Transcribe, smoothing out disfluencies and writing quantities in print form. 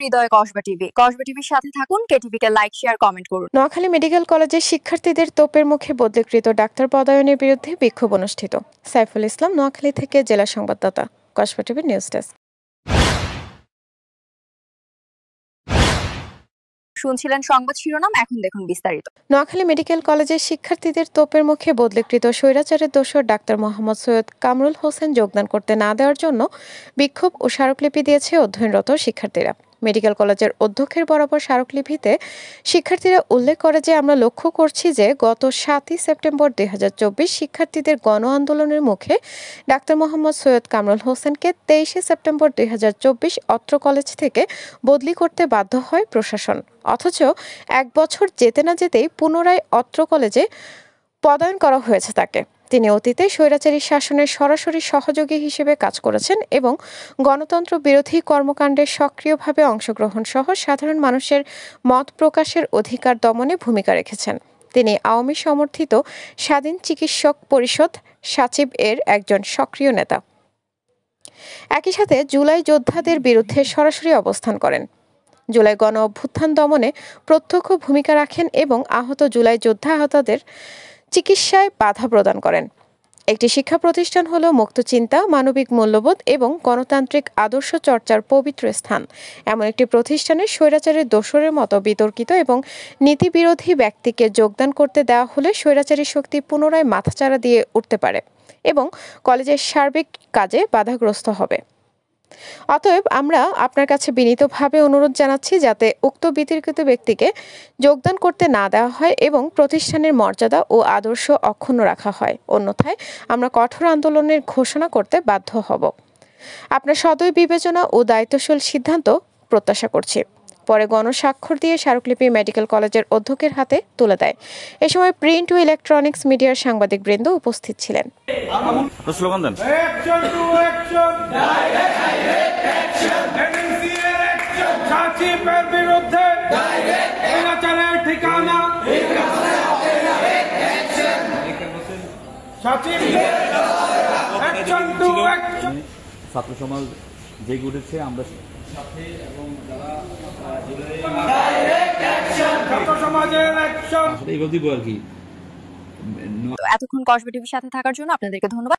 হৃদয় কসবা টিভির সাথে থাকুন। কেটিভিকে লাইক, শেয়ার, কমেন্ট করুন। নোয়াখালী মেডিকেল কলেজের শিক্ষার্থীদের তোপের মুখে বদলিকৃত ডাক্তার পদায়নের বিরুদ্ধে বিক্ষোভ অনুষ্ঠিত। সাইফুল ইসলাম, নোয়াখালী থেকে জেলা সংবাদদাতা, কসবা টিভি নিউজ ডেস্ক। শুনছিলেন সংবাদ শিরোনাম, এখন দেখুন বিস্তারিত। নোয়াখালী মেডিকেল কলেজের শিক্ষার্থীদের তোপের মুখে বদলিকৃত স্বৈরাচারের দোসর ডাক্তার মোহাম্মদ সৈয়দ কামরুল হোসেন যোগদান করতে না দেওয়ার জন্য বিক্ষোভ ও স্মারকলিপি দিয়েছে অধ্যয়নরত শিক্ষার্থীরা। মেডিকেল কলেজের অধ্যক্ষের বরাবর স্মারকলিপিতে শিক্ষার্থীরা উল্লেখ করে যে, আমরা লক্ষ্য করছি যে গত 7ই সেপ্টেম্বর 2024 শিক্ষার্থীদের গণ আন্দোলনের মুখে ডাক্তার মোহাম্মদ সৈয়দ কামরুল হোসেনকে 23শে সেপ্টেম্বর 2024 অত্র কলেজ থেকে বদলি করতে বাধ্য হয় প্রশাসন। অথচ 1 বছর যেতে না যেতেই পুনরায় অত্র কলেজে পদায়ন করা হয়েছে তাকে। তিনি অতীতে স্বৈরাচারী শাসনের সরাসরি সহযোগী হিসেবে কাজ করেছেন এবং গণতন্ত্র বিরোধী কর্মকাণ্ডে সক্রিয়ভাবে অংশগ্রহণ সহ সাধারণ মানুষের মত প্রকাশের অধিকার দমনে ভূমিকা রেখেছেন। তিনি আওয়ামী সমর্থিত স্বাধীন চিকিৎসক পরিষদ সাচিব এর একজন সক্রিয় নেতা। একই সাথে জুলাই যোদ্ধাদের বিরুদ্ধে সরাসরি অবস্থান করেন। জুলাই গণ অভ্যুত্থান দমনে প্রত্যক্ষ ভূমিকা রাখেন এবং আহত জুলাই যোদ্ধা আহতদের চিকিৎসায় বাধা প্রদান করেন। একটি শিক্ষা প্রতিষ্ঠান হল মুক্তচিন্তা, মানবিক মূল্যবোধ এবং গণতান্ত্রিক আদর্শ চর্চার পবিত্র স্থান। এমন একটি প্রতিষ্ঠানে স্বৈরাচারের দোসরের মতো বিতর্কিত এবং নীতিবিরোধী ব্যক্তিকে যোগদান করতে দেওয়া হলে স্বৈরাচারী শক্তি পুনরায় মাথাচাড়া দিয়ে উঠতে পারে এবং কলেজের সার্বিক কাজে বাধাগ্রস্ত হবে। অতএব আমরা আপনার কাছে বিনীতভাবে অনুরোধ জানাচ্ছি যাতে উক্ত বিতর্কিত ব্যক্তিকে যোগদান করতে না দেওয়া হয় এবং প্রতিষ্ঠানের মর্যাদা ও আদর্শ অক্ষুণ্ণ রাখা হয়। অন্যথায় আমরা কঠোর আন্দোলনের ঘোষণা করতে বাধ্য হব। আপনার সদয় বিবেচনা ও দায়িত্বশীল সিদ্ধান্ত প্রত্যাশা করছি। পরে গণস্বাক্ষর দিয়ে স্মারকলিপি মেডিকেল কলেজের অধ্যক্ষের হাতে তুলে দেয়। এ সময় প্রিন্ট ও ইলেকট্রনিক্স মিডিয়ার সাংবাদিকবৃন্দ উপস্থিত ছিলেন। ছাত্র সমাজ জেগে উঠেছে, আমরা এতক্ষণ কসবা টিভির সাথে থাকার জন্য আপনাদেরকে ধন্যবাদ।